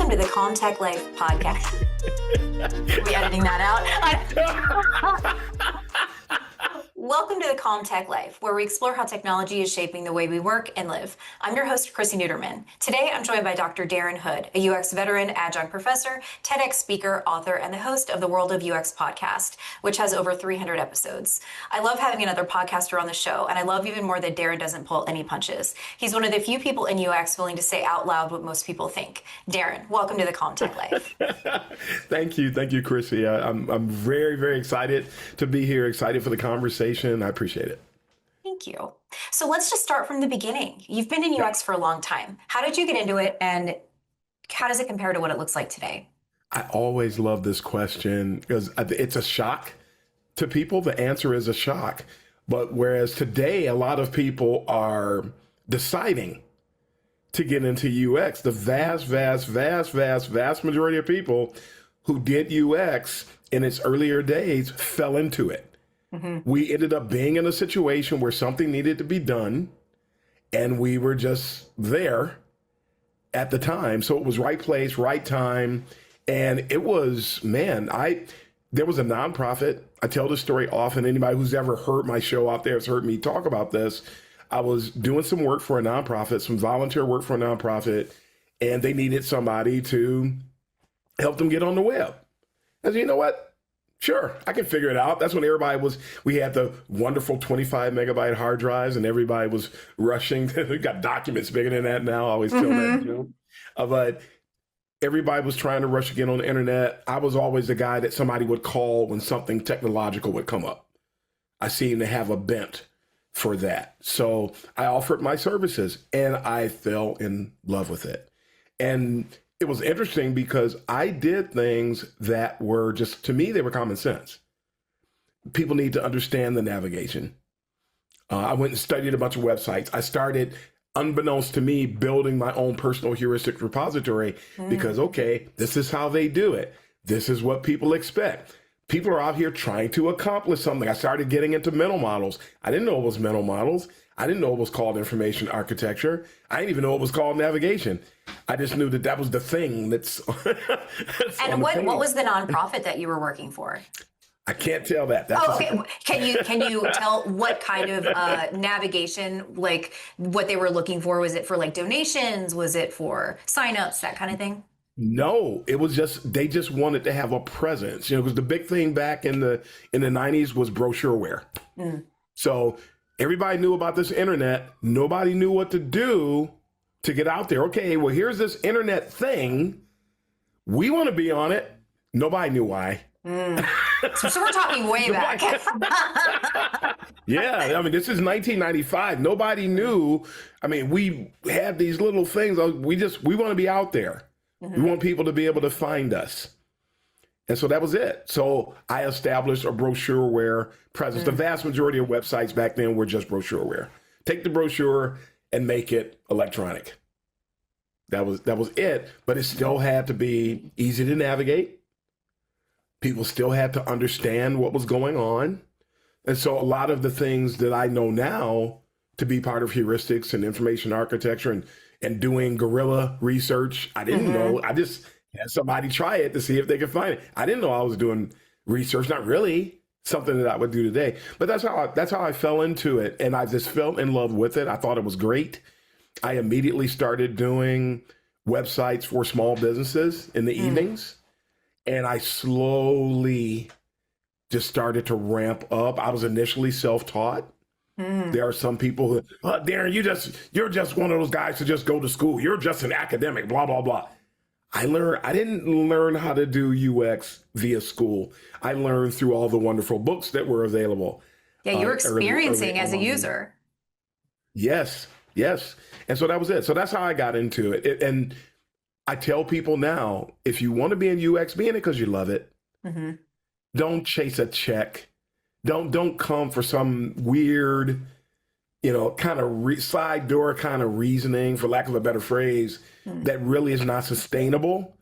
Welcome to the Comtech Life podcast. Are we editing that out? Welcome to the Comtech Life, where we explore how technology is shaping the way we work and live. I'm your host, Chrissy Neuterman. Today, I'm joined by Dr. Darren Hood, a UX veteran, adjunct professor, TEDx speaker, author, and the host of the World of UX podcast, which has over 300 episodes. I love having another podcaster on the show, and I love even more that Darren doesn't pull any punches. He's one of the few people in UX willing to say out loud what most people think. Darren, welcome to the Comtech Life. Thank you, Chrissy. I'm very, very excited to be here, excited for the conversation. I appreciate it. Thank you. So let's just start from the beginning. You've been in UX for a long time. How did you get into it, and how does it compare to what it looks like today? I always love this question because it's a shock to people. The answer is a shock. But whereas today, a lot of people are deciding to get into UX, the vast majority of people who did UX in its earlier days fell into it. Mm-hmm. We ended up being in a situation where something needed to be done, and we were just there at the time. So it was right place, right time. And it was, there was a nonprofit. I tell this story often. Anybody who's ever heard my show out there has heard me talk about this. I was doing some work for a nonprofit, some volunteer work for a nonprofit, and they needed somebody to help them get on the web. I said, you know what? Sure, I can figure it out. That's when we had the wonderful 25 megabyte hard drives and everybody was rushing. We got documents bigger than that now. I always tell that joke. But everybody was trying to rush to get on the internet. I was always the guy that somebody would call when something technological would come up. I seemed to have a bent for that. So I offered my services and I fell in love with it. And it was interesting because I did things that were just, to me, they were common sense. People need to understand the navigation. I went and studied a bunch of websites. I started, unbeknownst to me, building my own personal heuristic repository because, okay, this is how they do it. This is what people expect. People are out here trying to accomplish something. I started getting into mental models. I didn't know it was mental models. I didn't know it was called information architecture. I didn't even know it was called navigation. I just knew that was the thing that's And what was the nonprofit that you were working for? I can't tell that. Okay. Can you tell what kind of navigation, like what they were looking for? Was it for like donations? Was it for signups, that kind of thing? No, it was they just wanted to have a presence, because the big thing back in the 90s was brochureware. So everybody knew about this internet. Nobody knew what to do to get out there. Okay, well, here's this internet thing. We want to be on it. Nobody knew why. So we're talking way back. Yeah, I mean, this is 1995. Nobody knew. I mean, we had these little things. We want to be out there. We want people to be able to find us. And so that was it. So I established a brochureware presence. The vast majority of websites back then were just brochureware. Take the brochure and make it electronic. That was it. But it still had to be easy to navigate. People still had to understand what was going on. And so a lot of the things that I know now to be part of heuristics and information architecture and doing guerrilla research, I didn't know. I just had somebody try it to see if they could find it. I didn't know I was doing research, not really something that I would do today. But that's how I fell into it. And I just fell in love with it. I thought it was great. I immediately started doing websites for small businesses in the evenings. And I slowly just started to ramp up. I was initially self-taught. There are some people who, Darren, you're just one of those guys to just go to school. You're just an academic, blah, blah, blah. I didn't learn how to do UX via school. I learned through all the wonderful books that were available. Yeah, you were experiencing as a user. Yes. And so that was it. So that's how I got into it. And I tell people now, if you want to be in UX, be in it because you love it. Don't chase a check. Don't come for some weird, kind of side door kind of reasoning, for lack of a better phrase, that really is not sustainable.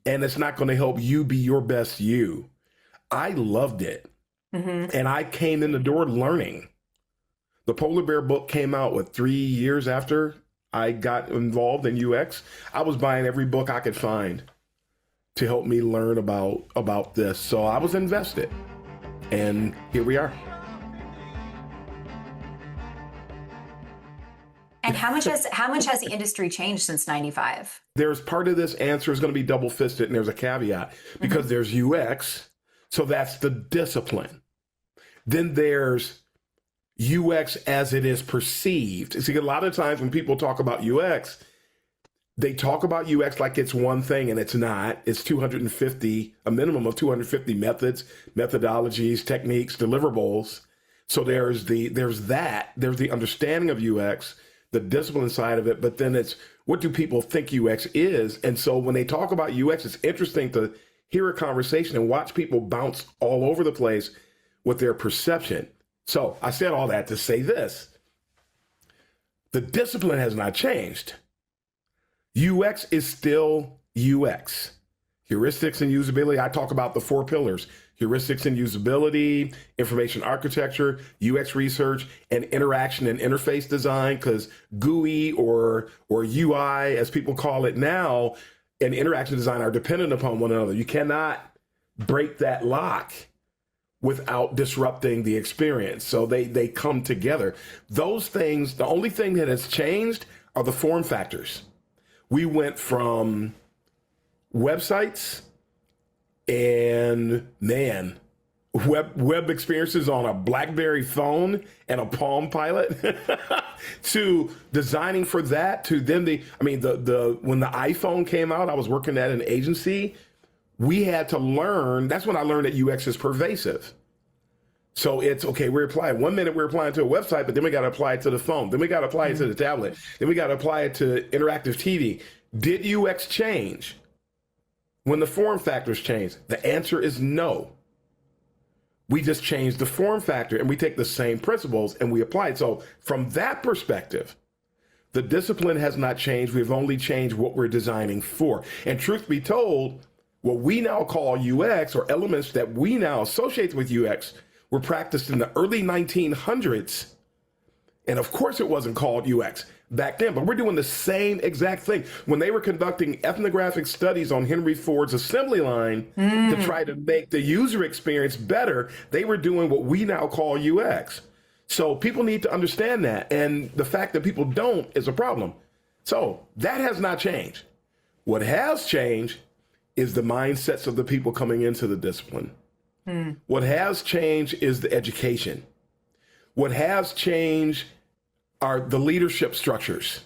And it's not going to help you be your best you. I loved it. And I came in the door learning. The Polar Bear book came out, 3 years after I got involved in UX, I was buying every book I could find to help me learn about this. So I was invested, and here we are. And how much has the industry changed since 95? There's part of this answer is going to be double fisted, and there's a caveat because there's UX. So that's the discipline. Then there's UX as it is perceived. See, a lot of times when people talk about UX, they talk about UX like it's one thing, and it's not. It's 250, a minimum of 250 methods, methodologies, techniques, deliverables. So there's the understanding of UX, the discipline side of it, but then it's what do people think UX is? And so when they talk about UX, it's interesting to hear a conversation and watch people bounce all over the place with their perception. So I said all that to say this. The discipline has not changed. UX is still UX. Heuristics and usability, I talk about the 4 pillars. Heuristics and usability, information architecture, UX research, and interaction and interface design, because GUI or UI, as people call it now, and interaction design are dependent upon one another. You cannot break that lock without disrupting the experience. So they come together. Those things, the only thing that has changed are the form factors. We went from websites and web experiences on a BlackBerry phone and a Palm Pilot to designing for that, to then when the iPhone came out, I was working at an agency. We had to learn, that's when I learned that UX is pervasive. So it's okay, we're applying. 1 minute we're applying to a website, but then we got to apply it to the phone. Then we got to apply it to the tablet. Then we got to apply it to interactive TV. Did UX change when the form factors changed? The answer is no. We just changed the form factor, and we take the same principles and we apply it. So from that perspective, the discipline has not changed. We've only changed what we're designing for. And truth be told, what we now call UX, or elements that we now associate with UX, were practiced in the early 1900s. And of course it wasn't called UX back then, but we're doing the same exact thing. When they were conducting ethnographic studies on Henry Ford's assembly line to try to make the user experience better, they were doing what we now call UX. So people need to understand that. And the fact that people don't is a problem. So that has not changed. What has changed is the mindsets of the people coming into the discipline. What has changed is the education. What has changed are the leadership structures.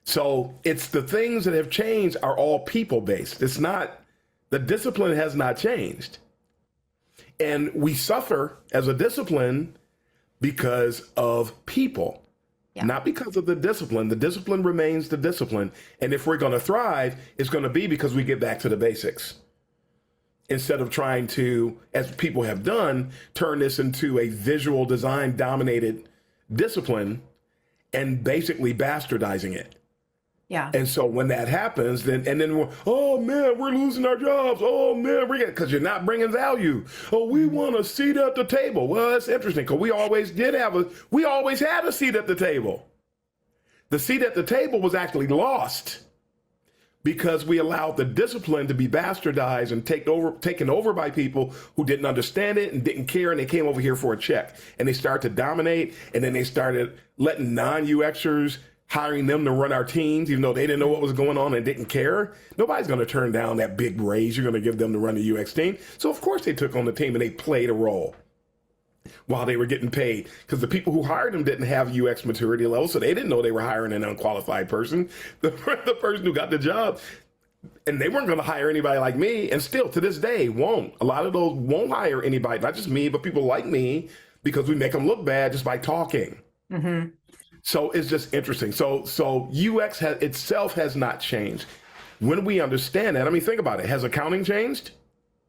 So it's the things that have changed are all people-based. It's not, the discipline has not changed. And we suffer as a discipline because of people, not because of the discipline. The discipline remains the discipline. And if we're going to thrive, it's going to be because we get back to the basics. Instead of trying to, as people have done, turn this into a visual design dominated discipline and basically bastardizing it. Yeah. And so when that happens, then oh man, we're losing our jobs. Oh man, because you're not bringing value. Oh, we want a seat at the table. Well, that's interesting because we always had a seat at the table. The seat at the table was actually lost because we allowed the discipline to be bastardized and taken over by people who didn't understand it and didn't care, and they came over here for a check. And they started to dominate, and then they started letting non-UXers, hiring them to run our teams, even though they didn't know what was going on and didn't care. Nobody's going to turn down that big raise you're going to give them to run the UX team. So of course they took on the team and they played a role while they were getting paid, because the people who hired them didn't have UX maturity level, so they didn't know they were hiring an unqualified person. The person who got the job, and they weren't going to hire anybody like me, and still to this day won't. A lot of those won't hire anybody, not just me, but people like me, because we make them look bad just by talking. So it's just interesting. So UX itself has not changed. When we understand that, I mean, think about it. Has accounting changed?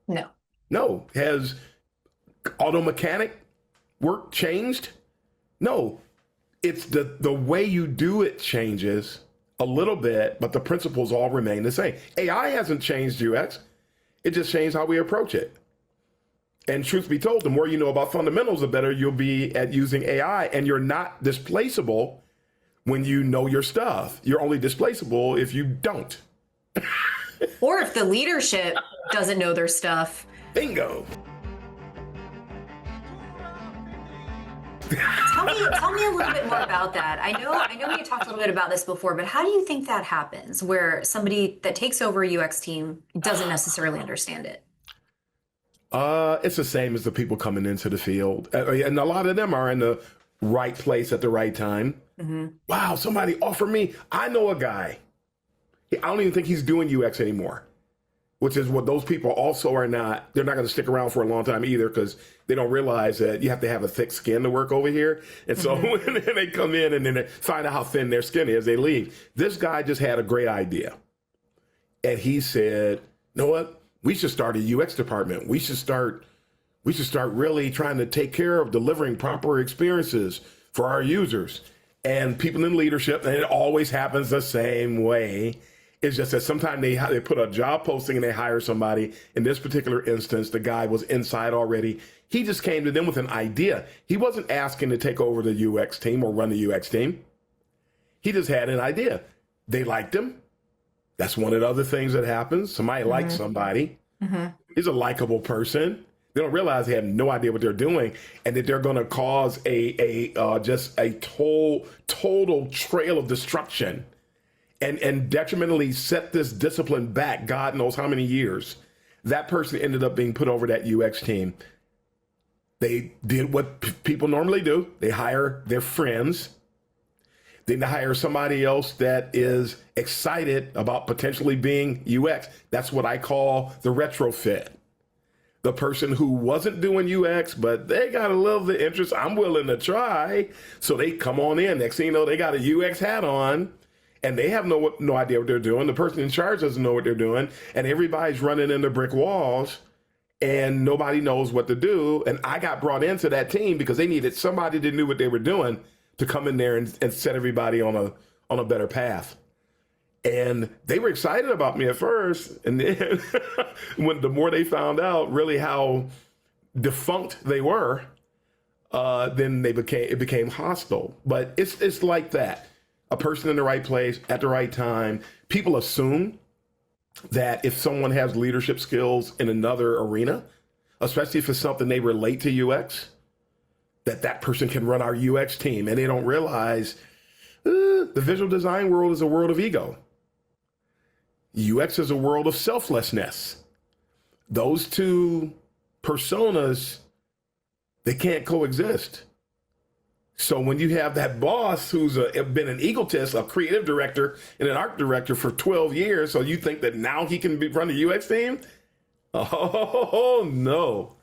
No. No. Has auto mechanic work changed? No. It's the way you do it changes a little bit, but the principles all remain the same. AI hasn't changed UX. It just changed how we approach it. And truth be told, the more you know about fundamentals, the better you'll be at using AI, and you're not displaceable when you know your stuff. You're only displaceable if you don't. Or if the leadership doesn't know their stuff. Bingo. Tell me a little bit more about that. I know we talked a little bit about this before, but how do you think that happens where somebody that takes over a UX team doesn't necessarily understand it? It's the same as the people coming into the field. And a lot of them are in the right place at the right time. Mm-hmm. Wow, somebody offered me. I know a guy. I don't even think he's doing UX anymore, which is what those people also are not. They're not going to stick around for a long time either because they don't realize that you have to have a thick skin to work over here. And so when they come in and then they find out how thin their skin is, they leave. This guy just had a great idea. And he said, you know what? We should start a UX department. We should start really trying to take care of delivering proper experiences for our users. And people in leadership, and it always happens the same way. It's just that sometimes they put a job posting and they hire somebody. In this particular instance, the guy was inside already. He just came to them with an idea. He wasn't asking to take over the UX team or run the UX team. He just had an idea. They liked him. That's one of the other things that happens. Somebody likes somebody. Mm-hmm. He's a likable person. They don't realize they have no idea what they're doing, and that they're going to cause just a total trail of destruction, and detrimentally set this discipline back. God knows how many years. That person ended up being put over that UX team. They did what people normally do. They hire their friends. Then they hire somebody else that is excited about potentially being UX. That's what I call the retrofit. The person who wasn't doing UX, but they got a little bit of interest. I'm willing to try. So they come on in. Next thing you know, they got a UX hat on and they have no idea what they're doing. The person in charge doesn't know what they're doing. And everybody's running into brick walls and nobody knows what to do. And I got brought into that team because they needed somebody that knew what they were doing to come in there and set everybody on a better path. And they were excited about me at first. And then when the more they found out really how defunct they were, then it became hostile. But it's like that. A person in the right place at the right time. People assume that if someone has leadership skills in another arena, especially if it's something they relate to UX, that person can run our UX team. And they don't realize the visual design world is a world of ego. UX is a world of selflessness. Those two personas, they can't coexist. So when you have that boss who's been an egotist, a creative director and an art director for 12 years, so you think that now he can run the UX team? Oh, no.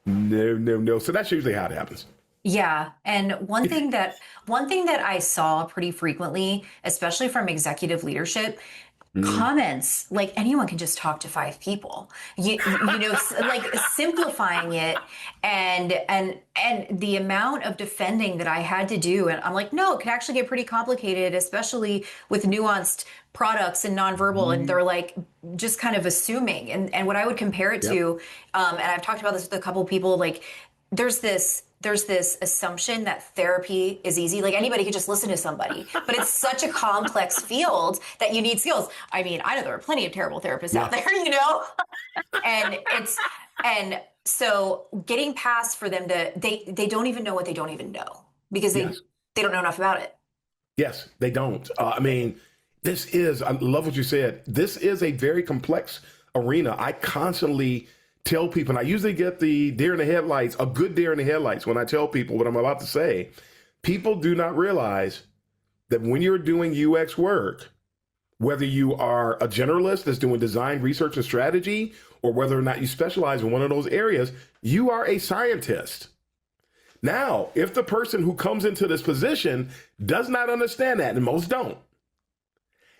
No. So that's usually how it happens. Yeah. And one thing that I saw pretty frequently, especially from executive leadership, comments like anyone can just talk to 5 people, you know, like simplifying it and the amount of defending that I had to do. And I'm like, no, it could actually get pretty complicated, especially with nuanced products and nonverbal. And they're like just kind of assuming. And what I would compare it to, and I've talked about this with a couple of people, like there's this assumption that therapy is easy. Like anybody could just listen to somebody, but it's such a complex field that you need skills. I mean, I know there are plenty of terrible therapists out there, you know, and so getting past for them they don't even know what they don't even know because they don't know enough about it. Yes, they don't. I mean, I love what you said. This is a very complex arena. I constantly tell people, and I usually get the deer in the headlights, a good deer in the headlights when I tell people what I'm about to say. People do not realize that when you're doing UX work, whether you are a generalist that's doing design, research, and strategy, or whether or not you specialize in one of those areas, you are a scientist. Now, if the person who comes into this position does not understand that, and most don't,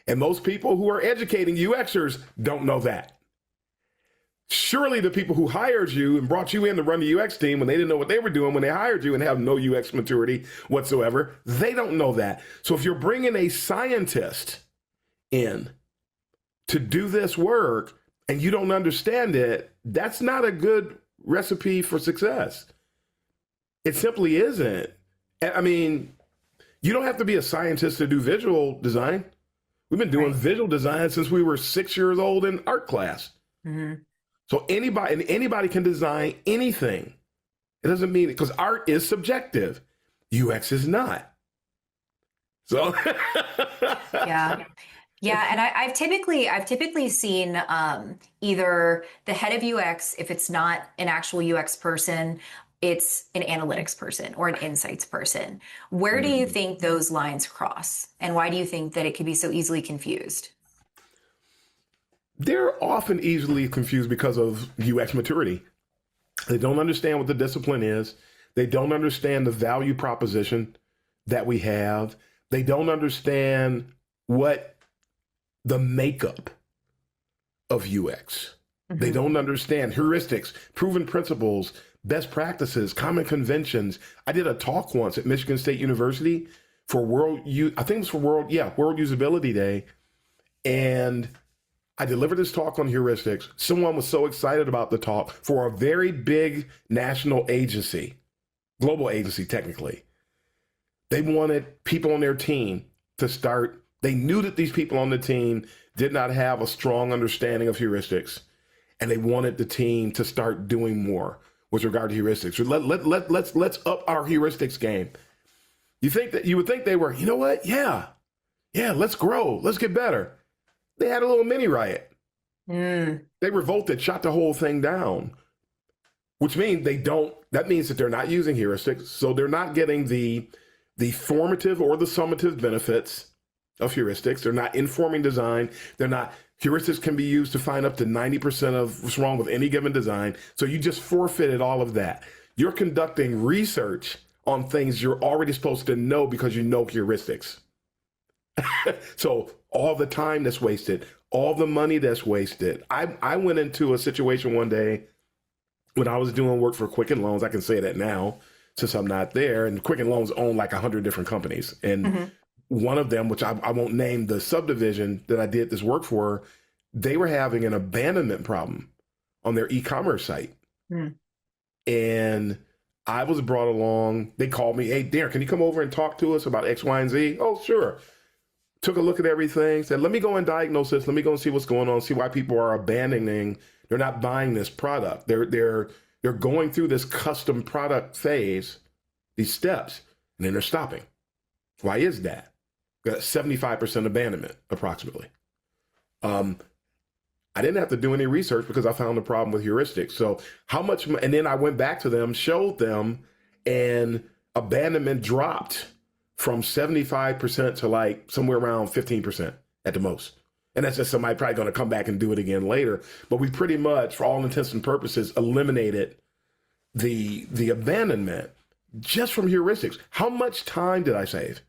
and most people who are educating UXers don't know that, surely the people who hired you and brought you in to run the UX team when they didn't know what they were doing when they hired you and have no UX maturity whatsoever, they don't know that. So if you're bringing a scientist in to do this work and you don't understand it, that's not a good recipe for success. It simply isn't. I mean, You don't have to be a scientist to do visual design. We've been doing Right. visual design since we were 6 years old in art class. Hmm. So anybody can design anything. It doesn't mean because art is subjective. UX is not. So Yeah. Yeah, and I've typically seen either the head of UX, if it's not an actual UX person, it's an analytics person or an insights person. Where do you think those lines cross, and why do you think that it could be so easily confused? they're often easily confused because of UX maturity. They don't understand what the discipline is. They don't understand the value proposition that we have. They don't understand what the makeup of UX. They Hmm. don't understand heuristics, proven principles, best practices, common conventions. I did a talk once at Michigan State University for I think it was for World Usability Day. And I delivered this talk on heuristics. Someone was so excited about the talk for a very big national agency, global agency, technically. They wanted people on their team to start. They knew that these people on the team did not have a strong understanding of heuristics, and they wanted the team to start doing more with regard to heuristics. So let's up our heuristics game. You would think they were, you know what? Yeah, let's grow. Let's get better. They had a little mini riot. Mm. They revolted, shot the whole thing down, which means that means that they're not using heuristics. So they're not getting the formative or the summative benefits of heuristics. They're not informing design. Heuristics can be used to find up to 90% of what's wrong with any given design. So you just forfeited all of that. You're conducting research on things you're already supposed to know because you know heuristics. So all the time that's wasted, all the money that's wasted. I went into a situation one day when I was doing work for Quicken Loans. I can say that now since I'm not there. And Quicken Loans own like 100 different companies. And one of them, which I won't name the subdivision that I did this work for, they were having an abandonment problem on their e-commerce site. Mm. And I was brought along. They called me, hey, Darren, can you come over and talk to us about X, Y, and Z? Oh, sure. Took a look at everything, said, let me go and diagnose this. Let me go and see what's going on, see why people are abandoning. They're not buying this product. They're going through this custom product phase, these steps, and then they're stopping. Why is that? Got 75% abandonment, approximately. I didn't have to do any research because I found the problem with heuristics. So how much, and then I went back to them, showed them, and abandonment dropped from 75% to like somewhere around 15% at the most. And that's just somebody probably going to come back and do it again later. But we pretty much, for all intents and purposes, eliminated the abandonment just from heuristics. How much time did I save?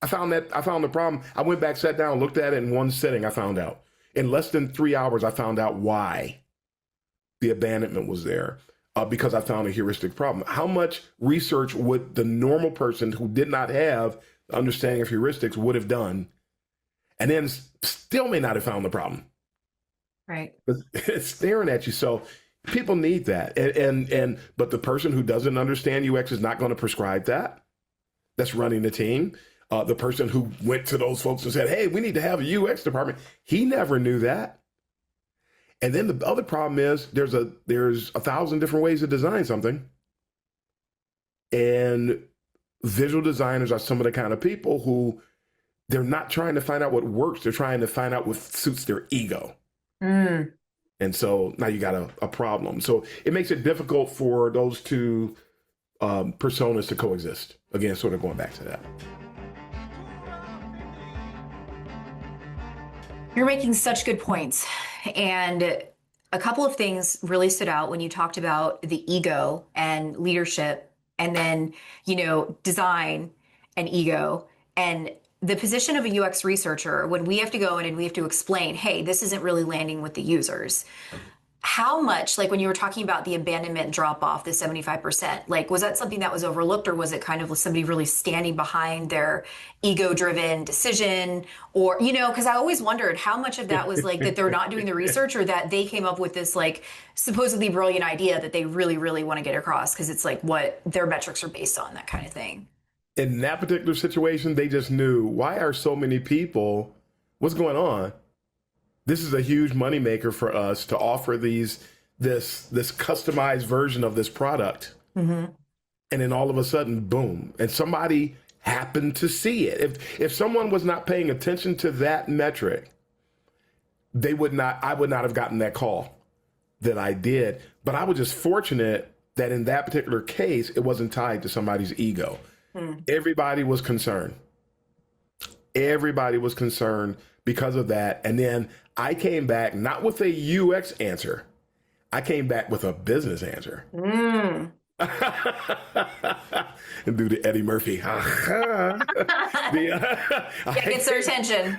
I found the problem. I went back, sat down, looked at it in one sitting. I found out in less than 3 hours, I found out why the abandonment was there. Because I found a heuristic problem. How much research would the normal person who did not have the understanding of heuristics would have done, and then still may not have found the problem? Right. It's staring at you. So people need that, but the person who doesn't understand UX is not going to prescribe that. That's running the team. The person who went to those folks and said, "Hey, we need to have a UX department," he never knew that. And then the other problem is there's 1,000 different ways to design something. And visual designers are some of the kind of people who they're not trying to find out what works. They're trying to find out what suits their ego. Mm. And so now you got a problem. So it makes it difficult for those two personas to coexist. Again, sort of going back to that. You're making such good points. And a couple of things really stood out when you talked about the ego and leadership, and then, design and ego. And the position of a UX researcher, when we have to go in and we have to explain, hey, this isn't really landing with the users. How much, like when you were talking about the abandonment drop off, the 75%, like was that something that was overlooked, or was it kind of somebody really standing behind their ego driven decision? Or, because I always wondered how much of that was like that they're not doing the research, or that they came up with this like supposedly brilliant idea that they really, really want to get across because it's like what their metrics are based on, that kind of thing. In that particular situation, they just knew, why are so many people, what's going on? This is a huge moneymaker for us to offer this customized version of this product. Mm-hmm. And then all of a sudden, boom, and somebody happened to see it. If someone was not paying attention to that metric, I would not have gotten that call that I did. But I was just fortunate that in that particular case, it wasn't tied to somebody's ego. Everybody was concerned. Everybody was concerned because of that. And then I came back not with a UX answer. I came back with a business answer. And do the Eddie Murphy. Gets their attention.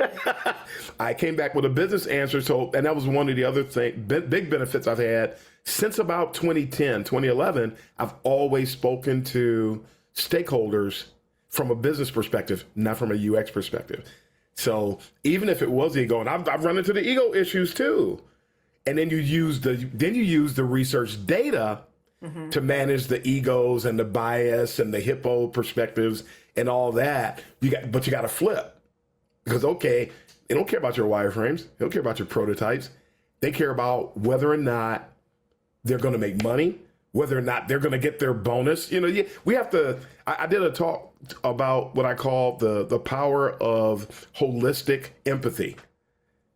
I came back with a business answer. And that was one of the other big benefits I've had since about 2010, 2011. I've always spoken to stakeholders from a business perspective, not from a UX perspective. So even if it was ego, and I've run into the ego issues too. And then you use the research data to manage the egos and the bias and the hippo perspectives and all that. But you got to flip, because they don't care about your wireframes. They don't care about your prototypes. They care about whether or not they're going to make money, whether or not they're going to get their bonus. We have to. I did a talk about what I call the power of holistic empathy,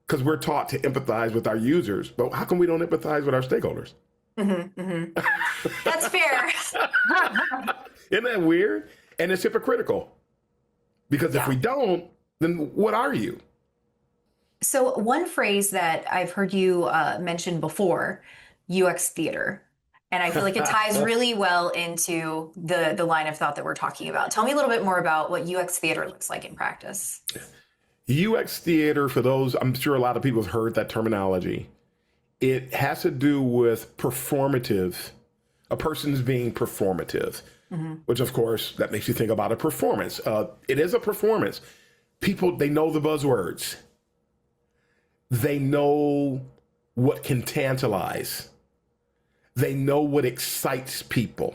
because we're taught to empathize with our users, but how come we don't empathize with our stakeholders? That's fair. Isn't that weird? And it's hypocritical, because if we don't, then what are you? So one phrase that I've heard you mention before, UX theater, and I feel like it ties really well into the line of thought that we're talking about. Tell me a little bit more about what UX theater looks like in practice. UX theater, for those, I'm sure a lot of people have heard that terminology. It has to do with performative, a person's being performative, which of course, that makes you think about a performance. It is a performance. People, they know the buzzwords. They know what can tantalize. They know what excites people.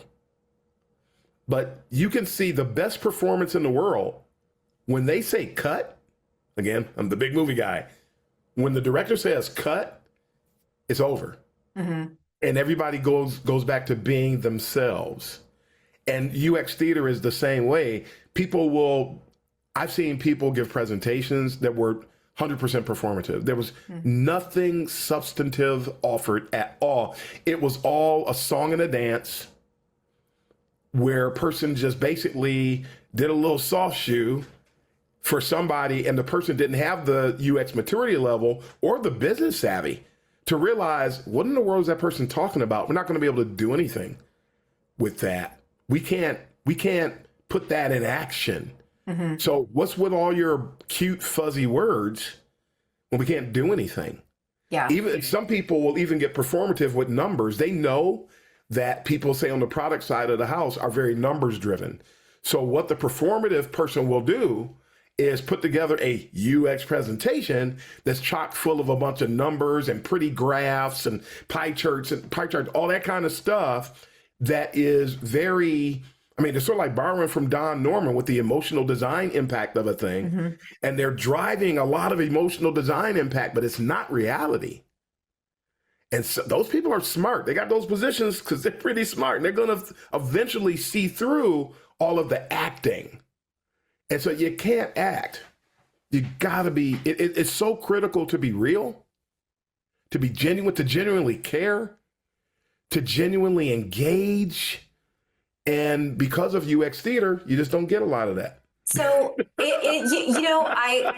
But you can see the best performance in the world when they say cut. Again, I'm the big movie guy. When the director says cut, it's over. And everybody goes back to being themselves. And UX theater is the same way. I've seen people give presentations that were 100% performative. There was nothing substantive offered at all. It was all a song and a dance where a person just basically did a little soft shoe for somebody, and the person didn't have the UX maturity level or the business savvy to realize, what in the world is that person talking about? We're not going to be able to do anything with that. We can't put that in action. So what's with all your cute, fuzzy words when we can't do anything? Yeah. Even some people will even get performative with numbers. They know that people, say on the product side of the house, are very numbers driven. So what the performative person will do is put together a UX presentation that's chock full of a bunch of numbers and pretty graphs and pie charts, all that kind of stuff that is very, it's sort of like borrowing from Don Norman with the emotional design impact of a thing. And they're driving a lot of emotional design impact, but it's not reality. And so those people are smart. They got those positions because they're pretty smart, and they're going to eventually see through all of the acting. And so you can't act. You gotta be, it's so critical to be real, to be genuine, to genuinely care, to genuinely engage. And because of UX theater, you just don't get a lot of that. So, I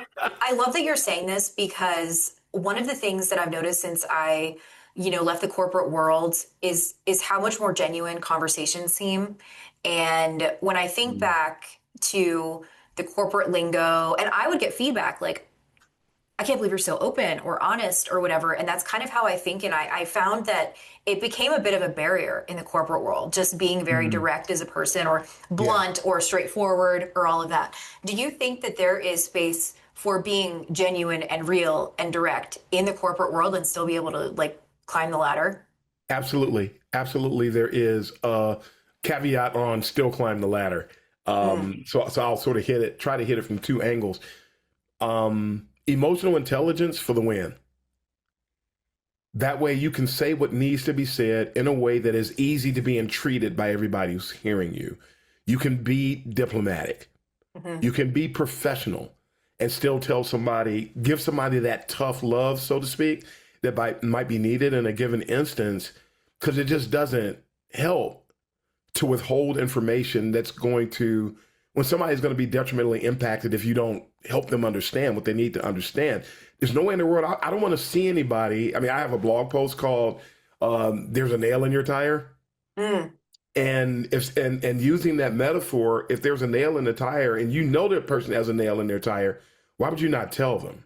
love that you're saying this, because one of the things that I've noticed since I, left the corporate world is how much more genuine conversations seem. And when I think back to the corporate lingo, and I would get feedback like, I can't believe you're so open or honest or whatever. And that's kind of how I think. And I found that it became a bit of a barrier in the corporate world, just being very direct as a person, or blunt or straightforward, or all of that. Do you think that there is space for being genuine and real and direct in the corporate world and still be able to climb the ladder? Absolutely. Absolutely. There is a caveat on still climb the ladder. So I'll sort of try to hit it from two angles. Emotional intelligence for the win. That way you can say what needs to be said in a way that is easy to be entreated by everybody who's hearing you. You can be diplomatic. You can be professional and still give somebody that tough love, so to speak, that might be needed in a given instance, because it just doesn't help to withhold information that's when somebody's going to be detrimentally impacted if you don't help them understand what they need to understand. There's no way in the world, I don't want to see anybody. I mean, I have a blog post called There's a Nail in Your Tire. And using that metaphor, if there's a nail in the tire and you know that person has a nail in their tire, why would you not tell them?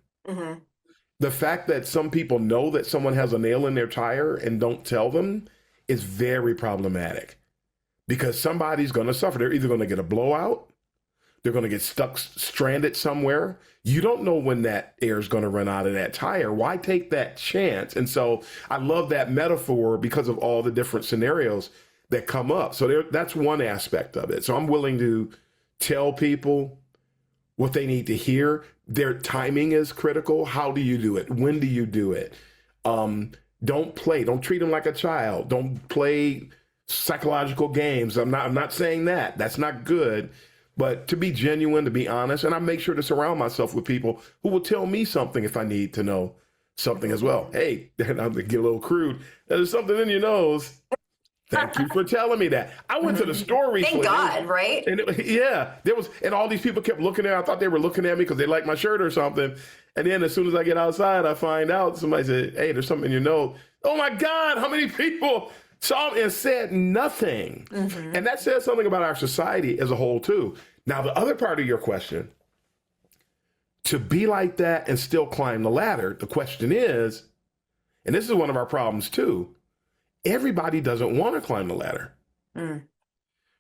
The fact that some people know that someone has a nail in their tire and don't tell them is very problematic, because somebody's going to suffer. They're either going to get a blowout, they're going to get stranded somewhere. You don't know when that air is going to run out of that tire. Why take that chance? And so I love that metaphor because of all the different scenarios that come up. So that's one aspect of it. So I'm willing to tell people what they need to hear. Their timing is critical. How do you do it? When do you do it? Don't treat them like a child. Don't play psychological games. I'm not saying that. That's not good. But to be genuine, to be honest, and I make sure to surround myself with people who will tell me something if I need to know something as well. Hey, I'm gonna get a little crude. There's something in your nose. Thank you for telling me that. I went to the store recently. Thank God, right? And and all these people kept looking at me. I thought they were looking at me because they liked my shirt or something. And then as soon as I get outside, I find out somebody said, hey, there's something in your nose. Oh my God, how many people saw me and said nothing? And that says something about our society as a whole too. Now, the other part of your question, to be like that and still climb the ladder, the question is, and this is one of our problems too, everybody doesn't want to climb the ladder,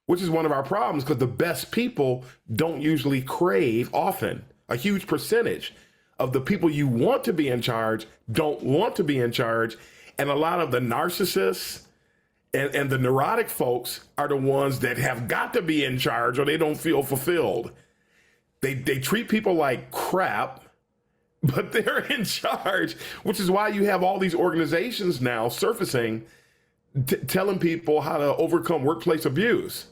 which is one of our problems, because the best people don't usually crave, often, a huge percentage of the people you want to be in charge don't want to be in charge. And a lot of the narcissists and the neurotic folks are the ones that have got to be in charge or they don't feel fulfilled. They treat people like crap, but they're in charge, which is why you have all these organizations now surfacing telling people how to overcome workplace abuse.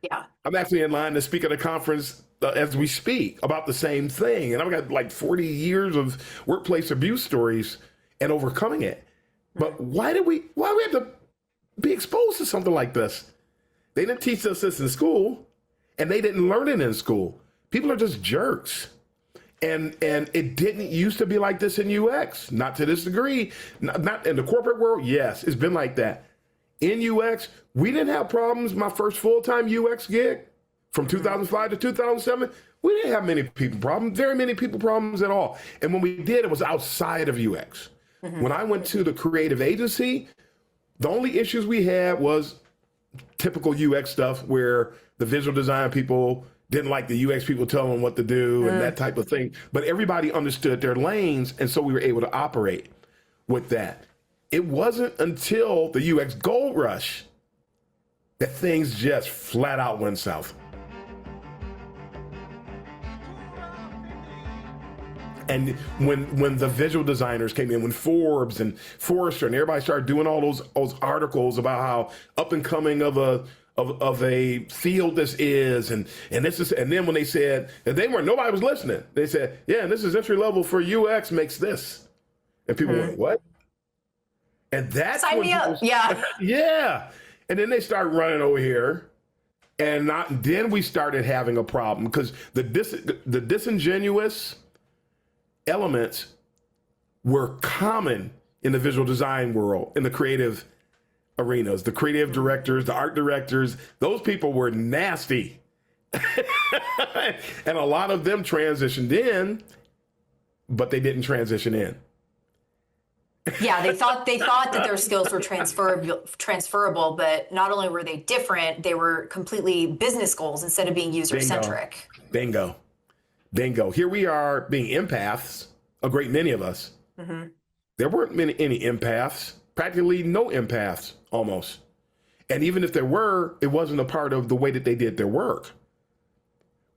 Yeah. I'm actually in line to speak at a conference as we speak about the same thing. And I've got like 40 years of workplace abuse stories and overcoming it. But why do we have to be exposed to something like this? They didn't teach us this in school, and they didn't learn it in school. People are just jerks. And it didn't used to be like this in UX, not to this degree. Not in the corporate world, yes, it's been like that. In UX, we didn't have problems. My first full-time UX gig from 2005 to 2007, we didn't have very many people problems at all. And when we did, it was outside of UX. When I went to the creative agency, the only issues we had was typical UX stuff where the visual design people didn't like the UX people telling them what to do and that type of thing. But everybody understood their lanes, and so we were able to operate with that. It wasn't until the UX gold rush that things just flat out went south. And when the visual designers came in, when Forbes and Forrester and everybody started doing all those articles about how up and coming of a field this is, and this is, and then when they said that nobody was listening, they said, yeah, and this is entry level for UX makes this, and people went, what? And that's sign me up. Yeah. Yeah. And then they started running over here, and then we started having a problem because the disingenuous elements were common in the visual design world, in the creative arenas, the creative directors, the art directors. Those people were nasty. And a lot of them transitioned in, but they didn't transition in. Yeah, they thought that their skills were transferable, but not only were they different, they were completely business goals instead of being user-centric. Bingo. Here we are being empaths, a great many of us. There weren't any empaths, practically no empaths, almost. And even if there were, it wasn't a part of the way that they did their work.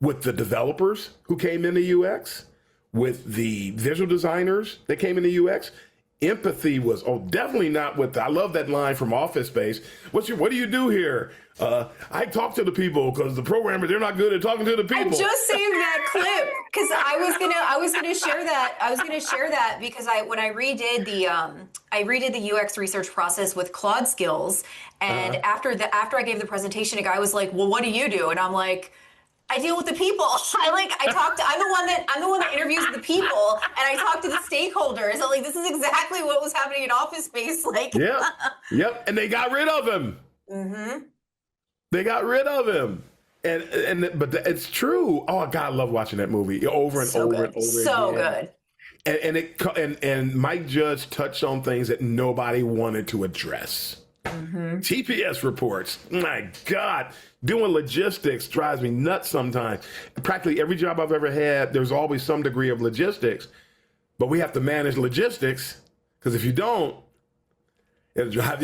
with the developers who came into UX, with the visual designers that came into UX. Empathy was, definitely not with, I love that line from Office Space. What do you do here? I talk to the people because the programmers, they're not good at talking to the people. I just saved that clip because I was gonna share that. I was gonna share that because when I redid the UX research process with Claude Skills, and after I gave the presentation, a guy was like, "Well, what do you do?" And I'm like, I deal with the people. I'm the one that interviews the people, and I talk to the stakeholders. I'm like, this is exactly what was happening in Office Space. Like, yep. And they got rid of him. Mm-hmm. They got rid of him. But it's true. Oh God, I love watching that movie over and over and over. So again. Good. And Mike Judge touched on things that nobody wanted to address. Mm-hmm. TPS reports. My God, doing logistics drives me nuts sometimes. Practically every job I've ever had, there's always some degree of logistics, but we have to manage logistics because if you don't, it'll drive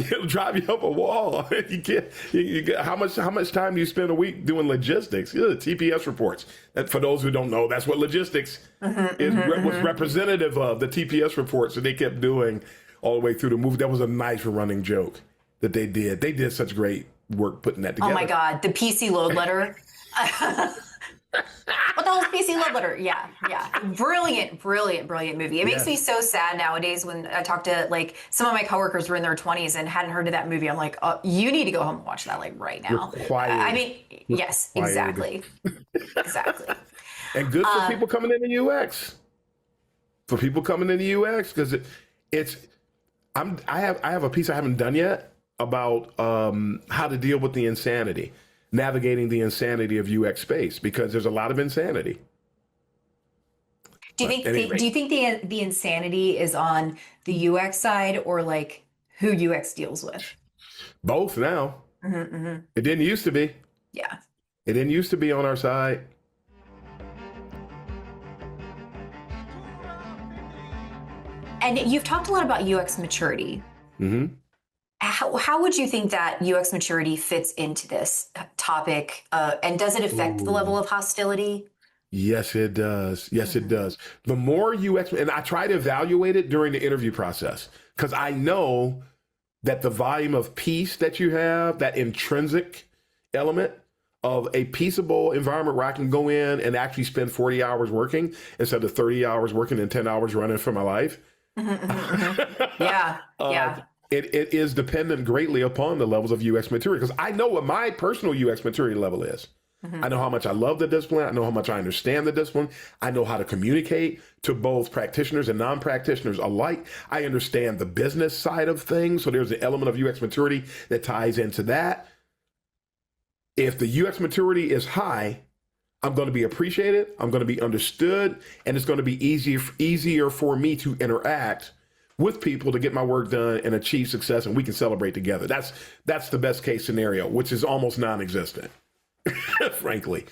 you up a wall. You can't. You get, how much time do you spend a week doing logistics? TPS reports. And for those who don't know, that's what logistics was representative of. The TPS reports that they kept doing all the way through the movie. That was a nice running joke that they did. They did such great work putting that together. Oh my God, the PC load letter. What the hell is PC load letter? Yeah. Brilliant movie. It makes me so sad nowadays when I talk to like some of my coworkers were in their 20s and hadn't heard of that movie. I'm like, you need to go home and watch that like right now. I mean, yes, exactly. Exactly. And good for people coming into UX. For people coming into UX, because I have a piece I haven't done yet about how to deal with the insanity, navigating the insanity of UX space, because there's a lot of insanity. Do you think the insanity is on the UX side or like who UX deals with? Both now. It didn't used to be. Yeah. It didn't used to be on our side. And you've talked a lot about UX maturity. Mm-hmm. How would you think that UX maturity fits into this topic? And does it affect the level of hostility? Yes, it does. Yes, it does. The more UX, and I try to evaluate it during the interview process, because I know that the volume of peace that you have, that intrinsic element of a peaceable environment where I can go in and actually spend 40 hours working instead of 30 hours working and 10 hours running for my life. Yeah. It is dependent greatly upon the levels of UX maturity, because I know what my personal UX maturity level is. I know how much I love the discipline. I know how much I understand the discipline. I know how to communicate to both practitioners and non-practitioners alike. I understand the business side of things. So there's an element of UX maturity that ties into that. If the UX maturity is high, I'm going to be appreciated. I'm going to be understood. And it's going to be easier for me to interact with people to get my work done and achieve success, and we can celebrate together. That's the best case scenario, which is almost non-existent, frankly.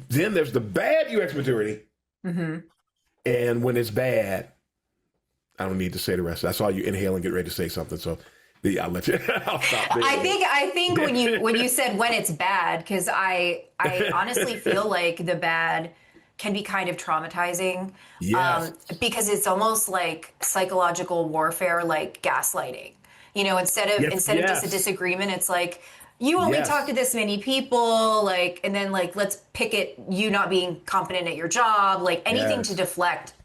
Then there's the bad UX maturity. And when it's bad, I don't need to say the rest. I saw you inhale and get ready to say something. So I'll let you. I'll stop there. I think when you said when it's bad, because I honestly feel like the bad can be kind of traumatizing. Yes. Because it's almost like psychological warfare, like gaslighting. You know, instead of just a disagreement, it's like you only talk to this many people, like, and then like let's pick at you not being competent at your job, like anything to deflect.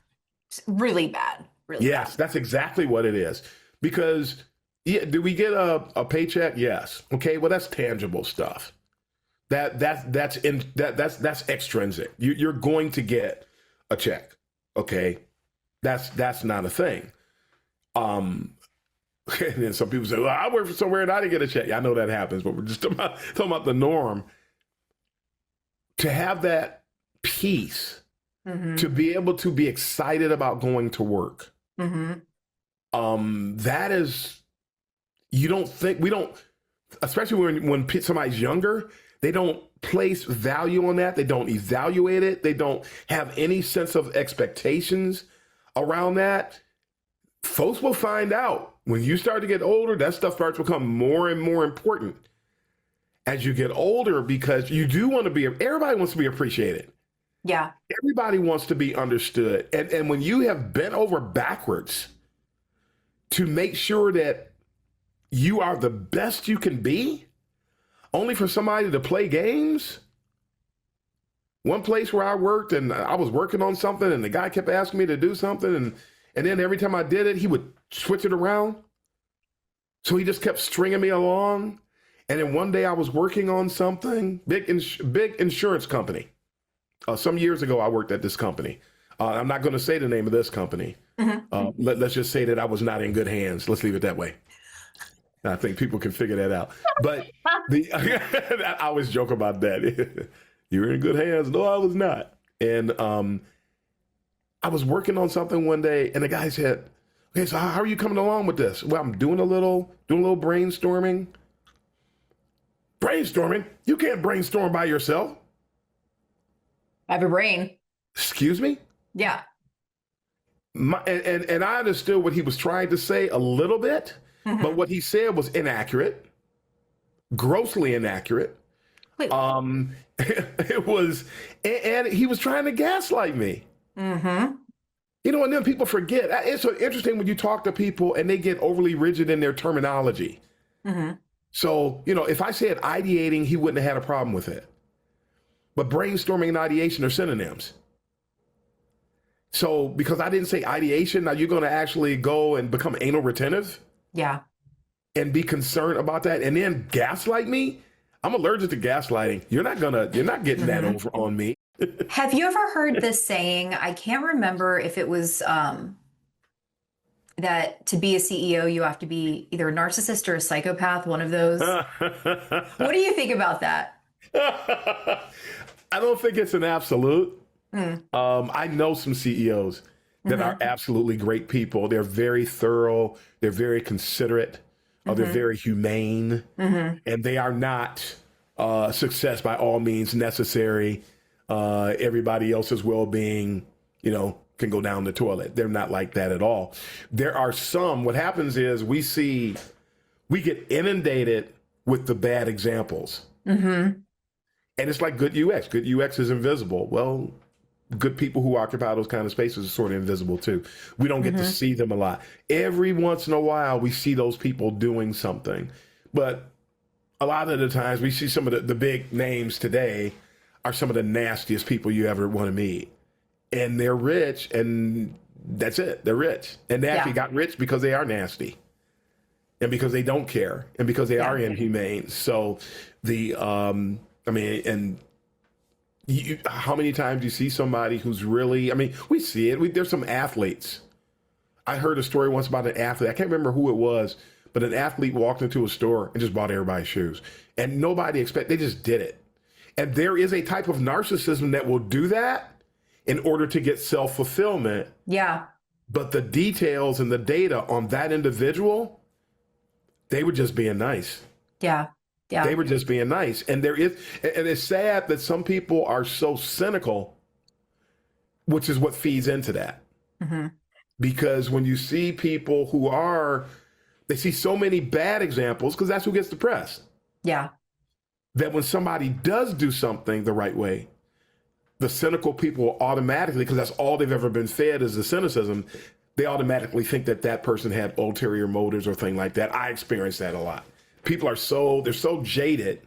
Really bad. Really bad. That's exactly what it is. Because do we get a paycheck? Yes. Okay. Well, that's tangible stuff. That's extrinsic. You're going to get a check. Okay. That's not a thing. And then some people say, well, I work for somewhere and I didn't get a check. Yeah, I know that happens, but we're just talking about the norm. To have that peace, to be able to be excited about going to work. That is, we don't, especially when somebody's younger, they don't place value on that. They don't evaluate it. They don't have any sense of expectations around that. Folks will find out when you start to get older, that stuff starts to become more and more important as you get older, because you do want to everybody wants to be appreciated. Yeah. Everybody wants to be understood. And when you have bent over backwards to make sure that you are the best you can be, only for somebody to play games. One place where I worked and I was working on something and the guy kept asking me to do something. And then every time I did it, he would switch it around. So he just kept stringing me along. And then one day I was working on something, big insurance company. Some years ago, I worked at this company. I'm not going to say the name of this company. Let's just say that I was not in good hands. Let's leave it that way. I think people can figure that out. But I always joke about that. You were in good hands. No, I was not. And I was working on something one day, and the guy said, "Okay, so how are you coming along with this?" Well, I'm doing a little brainstorming. Brainstorming? You can't brainstorm by yourself. I have a brain. Excuse me? Yeah. And I understood what he was trying to say a little bit, but what he said was inaccurate, grossly inaccurate. Wait. It was, and he was trying to gaslight me. You know, and then people forget. It's so interesting when you talk to people and they get overly rigid in their terminology. So, you know, if I said ideating, he wouldn't have had a problem with it. But brainstorming and ideation are synonyms. So because I didn't say ideation, now you're going to actually go and become anal retentive? Yeah. And be concerned about that and then gaslight me? I'm allergic to gaslighting. You're not getting that over on me. Have you ever heard this saying? I can't remember if it was that to be a CEO, you have to be either a narcissist or a psychopath, one of those. What do you think about that? I don't think it's an absolute. I know some CEOs that are absolutely great people. They're very thorough. They're very considerate. They're very humane. And they are not success by all means necessary. Everybody else's well-being, you know, can go down the toilet. They're not like that at all. There are some, what happens is we get inundated with the bad examples. And it's like good UX. Good UX is invisible. Well, good people who occupy those kind of spaces are sort of invisible too. We don't get to see them a lot. Every once in a while, we see those people doing something. But a lot of the times we see some of the big names today are some of the nastiest people you ever want to meet. And they're rich, and that's it. They're rich. And they actually got rich because they are nasty. And because they don't care. And because they are inhumane. So how many times do you see somebody who's really, we see it. There's some athletes. I heard a story once about an athlete. I can't remember who it was, but an athlete walked into a store and just bought everybody's shoes. And nobody they just did it. And there is a type of narcissism that will do that in order to get self-fulfillment. Yeah. But the details and the data on that individual, they were just being nice. Yeah. Yeah. They were just being nice. And it's sad that some people are so cynical, which is what feeds into that. Because when you see people they see so many bad examples, because that's who gets the press. Yeah. That when somebody does do something the right way, the cynical people will automatically, because that's all they've ever been fed is the cynicism, they automatically think that that person had ulterior motives or thing like that. I experience that a lot. People they're so jaded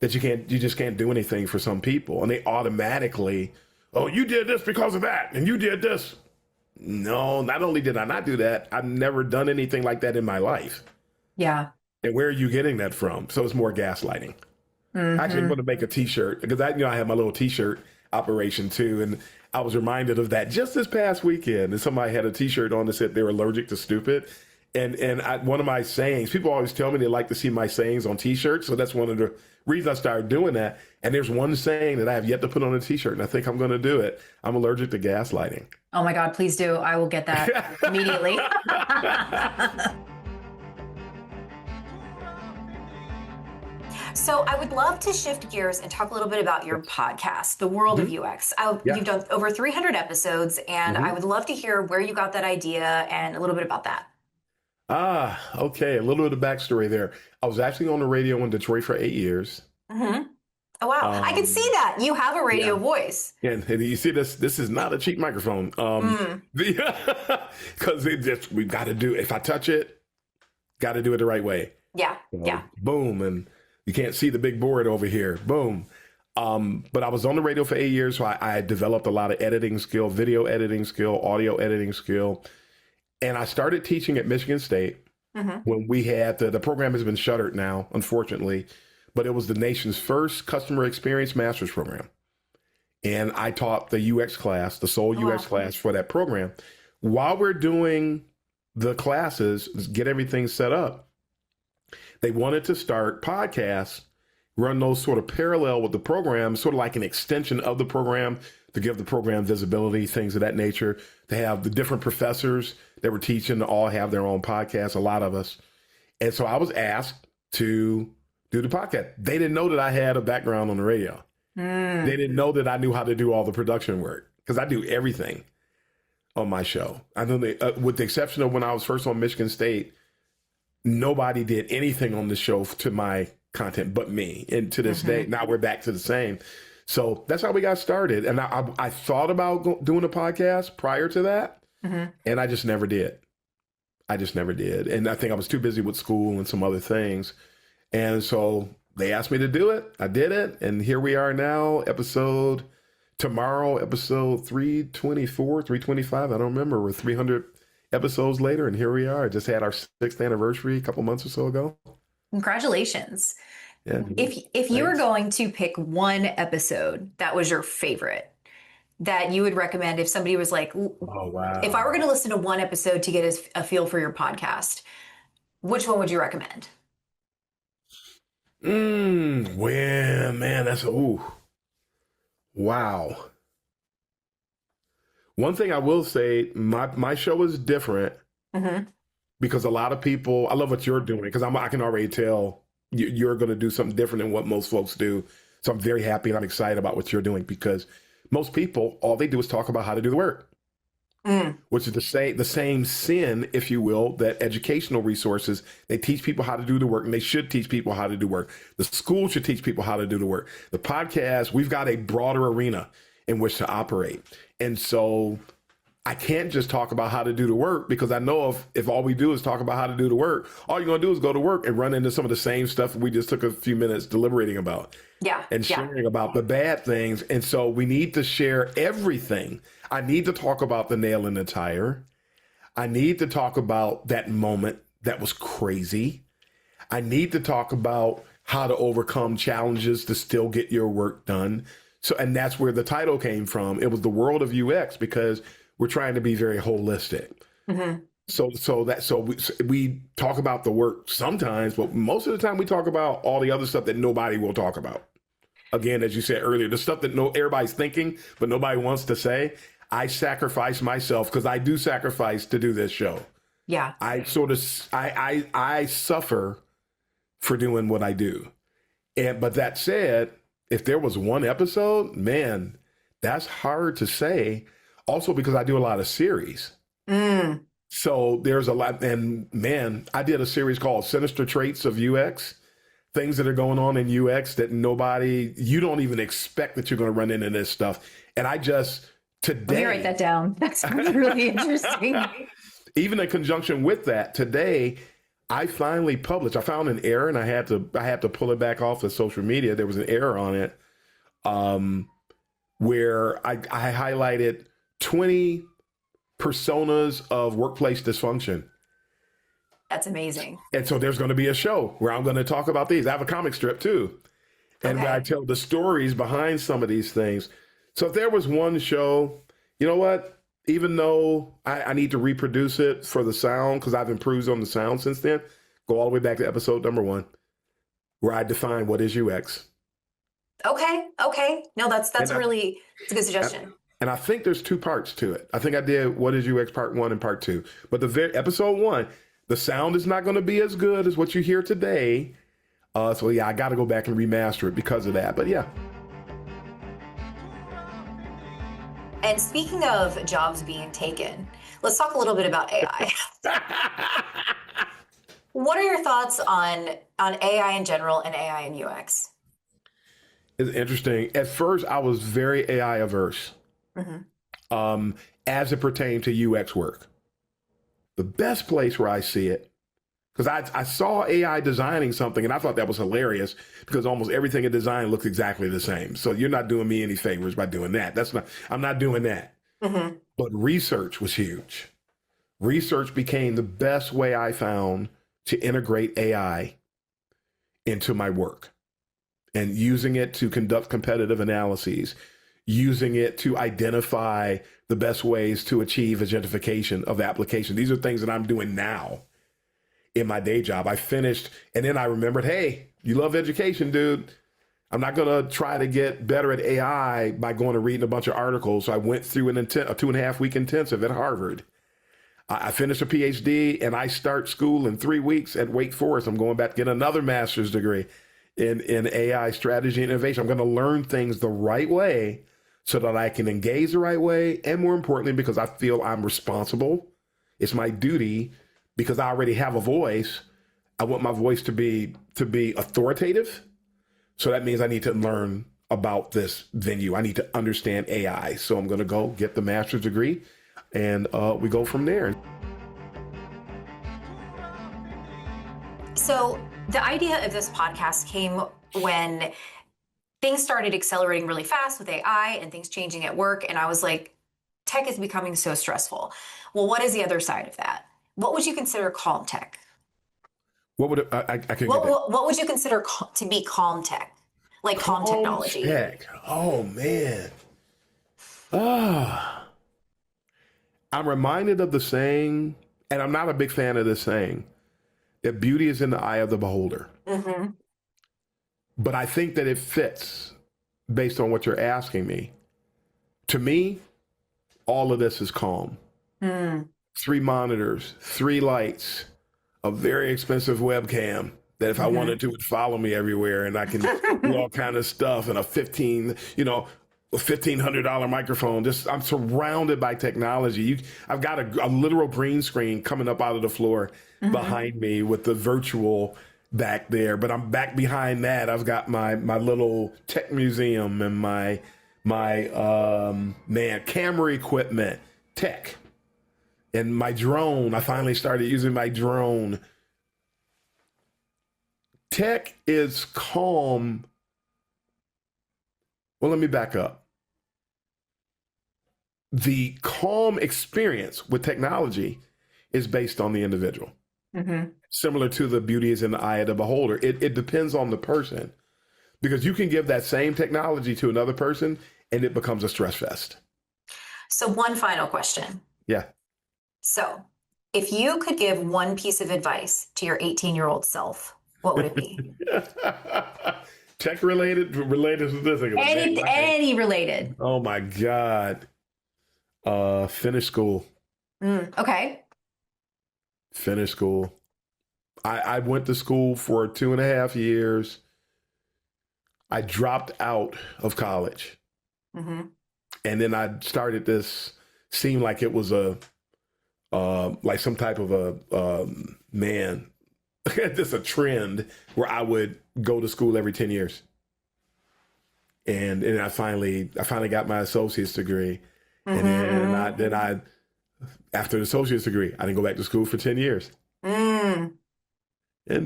that you just can't do anything for some people. And they automatically, oh, you did this because of that. And you did this. No, not only did I not do that, I've never done anything like that in my life. Yeah. And where are you getting that from? So it's more gaslighting. Actually, I'm going to make a t-shirt because I have my little t-shirt operation too. And I was reminded of that just this past weekend. And somebody had a t-shirt on that said they were allergic to stupid. And one of my sayings, people always tell me they like to see my sayings on t-shirts. So that's one of the reasons I started doing that. And there's one saying that I have yet to put on a t-shirt, and I think I'm going to do it. I'm allergic to gaslighting. Oh my God, please do. I will get that immediately. So I would love to shift gears and talk a little bit about your podcast, The World of UX. You've done over 300 episodes, and I would love to hear where you got that idea and a little bit about that. Okay. A little bit of backstory there. I was actually on the radio in Detroit for 8 years. Oh, wow. I can see that. You have a radio Yeah. voice. And you see this is not a cheap microphone. Because we've got to do, if I touch it, got to do it the right way. Yeah. So, Yeah. boom. And you can't see the big board over here. Boom. But I was on the radio for 8 years. So I developed a lot of editing skill, video editing skill, audio editing skill. And I started teaching at Michigan State when we had the program has been shuttered now, unfortunately, but it was the nation's first customer experience master's program. And I taught the UX class, the sole UX class for that program. While we're doing the classes, get everything set up, they wanted to start podcasts, run those sort of parallel with the program, sort of like an extension of the program to give the program visibility, things of that nature, to have the different professors that were teaching to all have their own podcasts, a lot of us. And so I was asked to do the podcast. They didn't know that I had a background on the radio. They didn't know that I knew how to do all the production work because I do everything on my show. I know with the exception of when I was first on Michigan State, nobody did anything on the show to my content but me. And to this day, now we're back to the same. So that's how we got started. And I thought about doing a podcast prior to that, and I just never did. And I think I was too busy with school and some other things. And so they asked me to do it. I did it. And here we are now, episode 324, 325. I don't remember. We're 300 episodes later. And here we are. Just had our 6th anniversary a couple months or so ago. Congratulations. Yeah. If you were going to pick one episode that was your favorite, that you would recommend if somebody was like, oh, wow. If I were going to listen to one episode to get a feel for your podcast, which one would you recommend? Well, man, wow. One thing I will say, my show is different because a lot of people, I love what you're doing because I can already tell you're going to do something different than what most folks do. So I'm very happy and I'm excited about what you're doing because most people, all they do is talk about how to do the work. Which is the same sin, if you will, that educational resources, they teach people how to do the work and they should teach people how to do work. The school should teach people how to do the work. The podcast, we've got a broader arena in which to operate. And so I can't just talk about how to do the work because I know if all we do is talk about how to do the work, all you're going to do is go to work and run into some of the same stuff we just took a few minutes deliberating about. And sharing about the bad things. And so we need to share everything. I need to talk about the nail in the tire. I need to talk about that moment that was crazy. I need to talk about how to overcome challenges to still get your work done. So, and that's where the title came from. It was the world of UX because we're trying to be very holistic. So we talk about the work sometimes, but most of the time we talk about all the other stuff that nobody will talk about. Again, as you said earlier, the stuff that everybody's thinking, but nobody wants to say. I sacrifice myself because I do sacrifice to do this show. Yeah. I suffer for doing what I do. But that said, if there was one episode, man, that's hard to say. Also because I do a lot of series. So there's a lot. And man, I did a series called Sinister Traits of UX. Things that are going on in UX that you don't even expect that you're going to run into this stuff. And I just today. Let me write that down. That's really interesting. Even in conjunction with that, today, I finally published. I found an error and I had to pull it back off of social media. There was an error on it where I highlighted 20 personas of workplace dysfunction. That's amazing. And so there's going to be a show where I'm going to talk about these. I have a comic strip too. And where I tell the stories behind some of these things. So if there was one show, you know what? Even though I need to reproduce it for the sound, because I've improved on the sound since then, go all the way back to episode number 1, where I define what is UX. Okay. No, that's really, it's a good suggestion. And I think there's 2 parts to it. I think I did what is UX part 1 and part 2. But episode 1, the sound is not going to be as good as what you hear today. So yeah, I got to go back and remaster it because of that. But yeah. And speaking of jobs being taken, let's talk a little bit about AI. What are your thoughts on AI in general and AI in UX? It's interesting. At first, I was very AI averse as it pertained to UX work. The best place where I see it, because I saw AI designing something and I thought that was hilarious because almost everything in design looks exactly the same. So you're not doing me any favors by doing that. I'm not doing that. But research was huge. Research became the best way I found to integrate AI into my work and using it to conduct competitive analyses, using it to identify the best ways to achieve agentification of application. These are things that I'm doing now in my day job. I finished, and then I remembered, hey, you love education, dude. I'm not going to try to get better at AI by going and reading a bunch of articles. So I went through a 2.5-week intensive at Harvard. I finished a Ph.D. and I start school in 3 weeks at Wake Forest. I'm going back to get another master's degree in AI strategy and innovation. I'm going to learn things the right way so that I can engage the right way. And more importantly, because I feel I'm responsible. It's my duty because I already have a voice. I want my voice to be authoritative. So that means I need to learn about this venue. I need to understand AI. So I'm going to go get the master's degree and we go from there. So the idea of this podcast came when things started accelerating really fast with AI and things changing at work. And I was like, tech is becoming so stressful. Well, what is the other side of that? What would you consider calm tech? What would I can what would you consider to be calm tech? Like calm technology? Tech. Oh man. I'm reminded of the saying, and I'm not a big fan of this saying, that beauty is in the eye of the beholder. But I think that it fits based on what you're asking me. To me, all of this is calm. 3 monitors, 3 lights, a very expensive webcam that if I wanted to would follow me everywhere, and I can do all kind of stuff, and a $1,500 microphone. I'm surrounded by technology. I've got a literal green screen coming up out of the floor behind me with the virtual back there. But I'm back behind that. I've got my little tech museum and my camera equipment, tech, and my drone. I finally started using my drone. Tech is calm. Well, let me back up. The calm experience with technology is based on the individual. Similar to the beauty is in the eye of the beholder. It depends on the person, because you can give that same technology to another person and it becomes a stress fest. So one final question. Yeah. So if you could give one piece of advice to your 18-year-old self, what would it be? Tech related to this. Any related. Oh my God. Finish school. Okay. Finish school. I went to school for 2.5 years. I dropped out of college. And then I started this, seemed like it was like some type of just a trend where I would go to school every 10 years. And I finally got my associate's degree. And then I after the associate's degree, I didn't go back to school for 10 years. And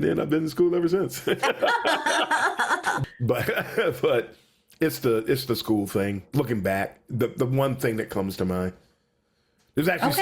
then I've been in school ever since. but it's the school thing. Looking back, the one thing that comes to mind. There's actually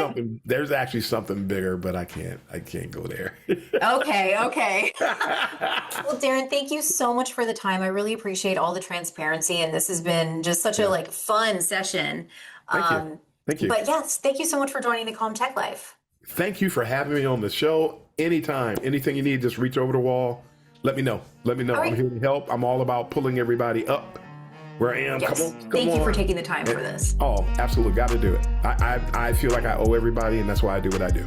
something bigger, but I can't go there. Okay. Well, Darren, thank you so much for the time. I really appreciate all the transparency, and this has been just such a fun session. Thank you. But yes, thank you so much for joining the Calm Tech Life. Thank you for having me on the show. Anytime, anything you need, just reach over the wall. Let me know. Right. I'm here to help. I'm all about pulling everybody up where I am. Yes. Come on. Thank you for taking the time for this. Oh, absolutely. Got to do it. I feel like I owe everybody, and that's why I do what I do.